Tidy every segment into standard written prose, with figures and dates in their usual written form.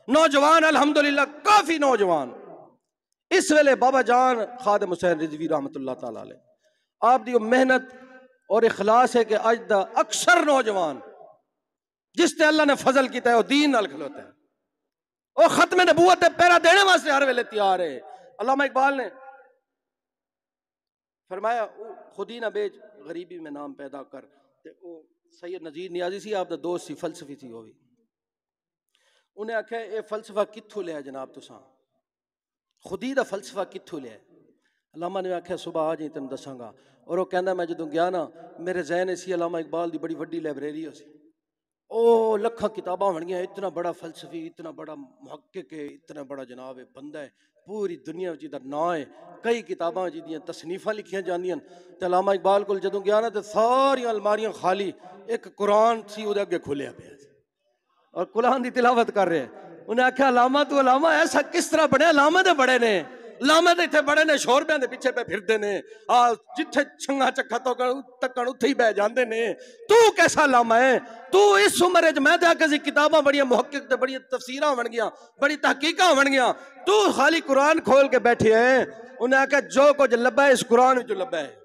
नौजवान अल्हम्दुलिल्लाह काफी नौजवान इस वेले बाबा जान खादिम हुसैन रिजवी रहमतुल्लाह ताला अलैह आप दी मेहनत और इखलास है कि अज दा अक्सर नौजवान जिस ते अल्लाह ने फजल किया है वो दीन नाल खलोता है, वो खत्म नबूवत ते पैरा देने वास्ते हर वेले तैयार है। अल्लामा इकबाल ने फरमाया खुदी ना बेच गरीबी में नाम पैदा कर। सैयद नजीर नियाजी सी आप दा दोस्त सी, फलसफी सी, वो भी उन्हें आख्या ये फलसफा कित्थों लिया जनाब तुसा, खुदी दा फलसफा कित्थों लिया। अलामा ने आख्या सुबह आ जी तेन दसांगा। और वो कहना मैं जो गया ना मेरे जहन सी अलामा इकबाल की बड़ी वड्डी लाइब्रेरी हो सी, ओ लखा किताबां होंगियां, इतना बड़ा फलसफी, इतना बड़ा मुहक्किक है, इतना बड़ा जनाब है बंदा है, पूरी दुनिया जिहदा नां है, कई किताबां जिहदियां तसनीफां लिखियां जांदियां। ते अलामा इकबाल कोल जदों गया ना तो सारियां अलमारियां खाली, एक कुरान सी उहदे अगे खुलिया पिया और कुरान की तिलावत कर रहे हैं। उन्हें आख्या अलामा तू अलामा ऐसा किस तरह बने, लामे तो बड़े ने, लामे तो इतने बड़े ने शोरबियां दे पिछे पे फिरदे ने, जिथे छंगा चक्खा तकन उत्थे ही बह जांदे ने, तू कैसा लामा है, तू इस उम्र च मैं तो आख्या सी किताबां बड़ियां मुहक्किक ते बड़ियां तफसीरां होणगियां, बड़ी तहकीकां होणगियां, तू खाली कुरान खोल के बैठे है। उन्हें आख्या जो कुछ लब्भा है इस कुरान विचों लब्भा है।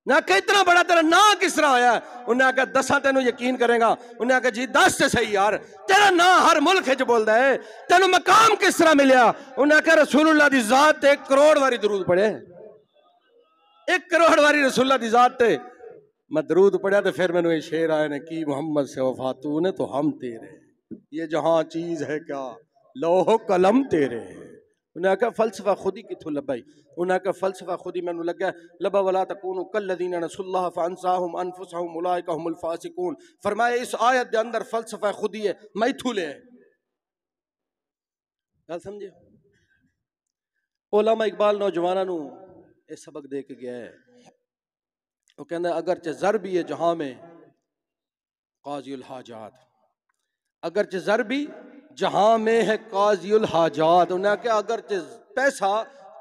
ना कि इतना बड़ा तेरा ना किस तरह होया। उन्हें आख्या दसा तेनू यकीन करेगा। उन्हें आख्या जी दस ते सही यार, तेरा ना हर मुल्क च बोलदा है, तेनू मकाम किस तरह मिलया। उन्हें आख्या रसूलुल्लाह दी जात ते 1 करोड़ वारी दरूद पढ़े, 1 करोड़ वारी रसूलुल्लाह दी जात ते मैं दरूद पढ़ा। तो फिर मैंने ये शेर आए ने कि मोहम्मद से वफा तूने तो हम तेरे, ये जहां चीज है क्या लोहो कलम तेरे। उन्हें आख्या फलसफा खुदी किथों लभाई। उन्हें आख्या फलसफा खुदी मैनू लग्या लबा वला तकूनु कल्लज़ीना नसुल्लाह फअनसाहुम अनफुसहुम उलाइका हुमुल फासिकून। फरमाया इस आयत के अंदर फलसफा खुदी है, मैं इथों ले गल समझे। उलमा इकबाल नौजवानों नू ये सबक दे के गया है। वो कहंदा अगरचे ज़र भी है जहां में काज़ियुल हाजात, अगरचे ज़र भी जहां में है काज़ियुल हाजात। उन्हें क्या अगरचे पैसा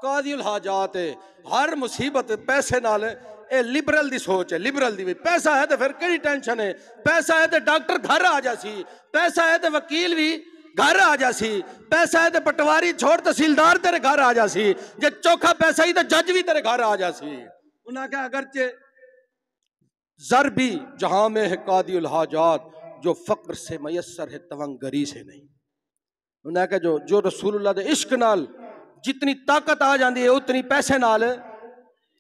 काज़ियुल हाजात है, हर मुसीबत पैसे नाल ए लिबरल दी सोच है, लिबरल दी। पैसा है तो फिर कई टेंशन है, पैसा है तो डॉक्टर घर आ जासी, पैसा है तो वकील भी घर आ जासी, पैसा है तो पटवारी छोड़ तहसीलदार तेरे घर आ जासी, जे चौखा पैसा ही तो जज भी तेरे घर आ जासी। उन्हें क्या अगरचे ज़र भी जहां में है काज़ियुल हाजात, जो फक्र से मयसर है तवंगरी से नहीं। उन्हें कहा जो रसूलुल्लाह दे इश्क नाल जितनी ताकत आ जाती है उतनी पैसे नाल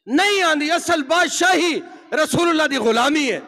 नहीं आती। असल बादशाही रसूलुल्लाह दी गुलामी है।